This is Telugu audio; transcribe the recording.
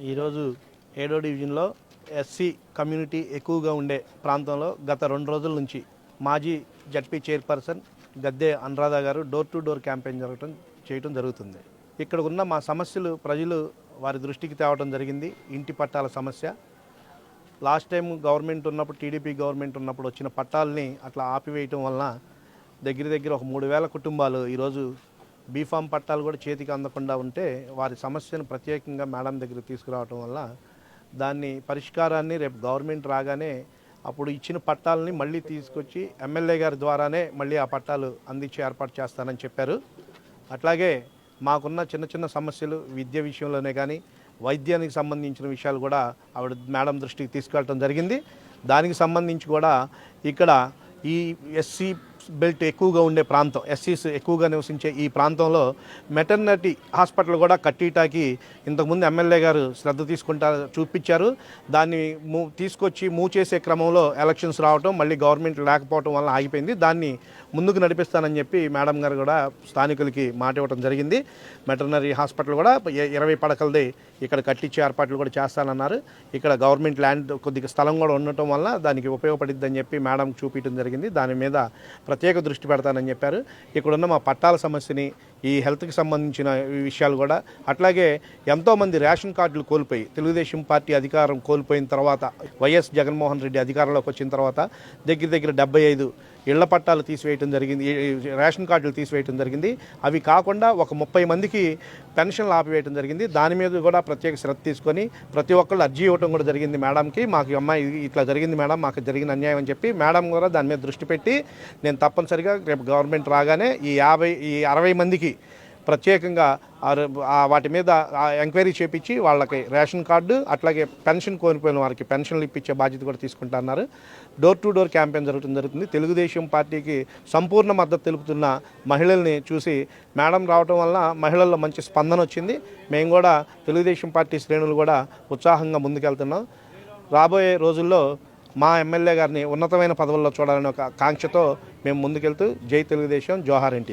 ఈరోజు 7వ డివిజన్లో ఎస్సీ కమ్యూనిటీ ఎక్కువగా ఉండే ప్రాంతంలో గత 2 రోజుల నుంచి మాజీ జడ్పీ చైర్పర్సన్ గద్దె అనురాధ గారు డోర్ టు డోర్ క్యాంపెయిన్ చేయడం జరుగుతుంది. ఇక్కడ ఉన్న మా సమస్యలు ప్రజలు వారి దృష్టికి తేవడం జరిగింది. ఇంటి పట్టాల సమస్య లాస్ట్ టైం గవర్నమెంట్ ఉన్నప్పుడు టీడీపీ గవర్నమెంట్ ఉన్నప్పుడు వచ్చిన పట్టాలని అట్లా ఆపివేయటం వలన దగ్గర ఒక 3,000 కుటుంబాలు ఈరోజు బీఫామ్ పట్టాలు కూడా చేతికి అందకుండా ఉంటే వారి సమస్యను ప్రత్యేకంగా మేడం దగ్గరికి తీసుకురావడం వల్ల దాన్ని పరిష్కారాన్ని రేపు గవర్నమెంట్ రాగానే అప్పుడు ఇచ్చిన పట్టాలని మళ్ళీ తీసుకొచ్చి ఎమ్మెల్యే గారి ద్వారానే మళ్ళీ ఆ పట్టాలు అందించి ఏర్పాటు చేస్తానని చెప్పారు. అట్లాగే మాకున్న చిన్న సమస్యలు విద్య విషయంలోనే కానీ వైద్యానికి సంబంధించిన విషయాలు కూడా ఆవిడ మేడం దృష్టికి తీసుకెళ్ళడం జరిగింది. దానికి సంబంధించి కూడా ఇక్కడ ఈ ఎస్సీ బెల్ట్ ఎక్కువగా ఉండే ప్రాంతం, ఎస్సీస్ ఎక్కువగా నివసించే ఈ ప్రాంతంలో మెటర్నిటీ హాస్పిటల్ కూడా కట్టిటాకి ఇంతకుముందు ఎమ్మెల్యే గారు శ్రద్ధ చూపించారు. దాన్ని తీసుకొచ్చి మూవ్ చేసే క్రమంలో ఎలక్షన్స్ రావటం, మళ్ళీ గవర్నమెంట్ లేకపోవడం వల్ల ఆగిపోయింది. దాన్ని ముందుకు నడిపిస్తానని చెప్పి మేడం గారు కూడా స్థానికులకి మాట ఇవ్వడం జరిగింది. మెటర్నరీ హాస్పిటల్ కూడా 20 పడకలది ఇక్కడ కట్టించే ఏర్పాట్లు కూడా చేస్తానన్నారు. ఇక్కడ గవర్నమెంట్ ల్యాండ్ కొద్దిగా స్థలం కూడా ఉండటం వల్ల దానికి ఉపయోగపడిద్దని చెప్పి మేడం చూపించడం జరిగింది. దాని మీద ప్రత్యేక దృష్టి పెడతానని చెప్పారు. ఇక్కడున్న మా పట్టాల సమస్యని, ఈ హెల్త్కి సంబంధించిన విషయాలు కూడా, అట్లాగే ఎంతోమంది రేషన్ కార్డులు కోల్పోయి తెలుగుదేశం పార్టీ అధికారం కోల్పోయిన తర్వాత వైఎస్ జగన్మోహన్ రెడ్డి అధికారంలోకి వచ్చిన తర్వాత దగ్గర 75 ఇళ్ల పట్టాలు తీసివేయటం జరిగింది, రేషన్ కార్డులు తీసివేయటం జరిగింది. అవి కాకుండా ఒక 30 మందికి పెన్షన్లు ఆపివేయటం జరిగింది. దాని మీద కూడా ప్రత్యేక శ్రద్ధ తీసుకొని ప్రతి ఒక్కళ్ళు అర్జీ ఇవ్వటం కూడా జరిగింది మేడంకి. మాకు అమ్మాయి ఇట్లా జరిగింది మేడం, మాకు జరిగిన అన్యాయం అని చెప్పి మేడం కూడా దాని మీద దృష్టి పెట్టి నేను తప్పనిసరిగా రేపు గవర్నమెంట్ రాగానే ఈ 60 మందికి ప్రత్యేకంగా వాటి మీద ఎంక్వైరీ చేపించి వాళ్ళకి రేషన్ కార్డు, అట్లాగే పెన్షన్ కోల్పోయిన వారికి పెన్షన్లు ఇప్పించే బాధ్యత కూడా తీసుకుంటున్నారు. డోర్ టు డోర్ క్యాంపెయిన్ జరుగుతుంది. తెలుగుదేశం పార్టీకి సంపూర్ణ మద్దతు తెలుపుతున్న మహిళల్ని చూసి మేడం రావడం వల్ల మహిళల్లో మంచి స్పందన వచ్చింది. మేము కూడా తెలుగుదేశం పార్టీ శ్రేణులు కూడా ఉత్సాహంగా ముందుకెళ్తున్నాం. రాబోయే రోజుల్లో మా ఎమ్మెల్యే గారిని ఉన్నతమైన పదవుల్లో చూడాలనే ఒక కాంక్షతో మేము ముందుకెళ్తూ జై తెలుగుదేశం, జోహార్ ఎన్టీఆర్.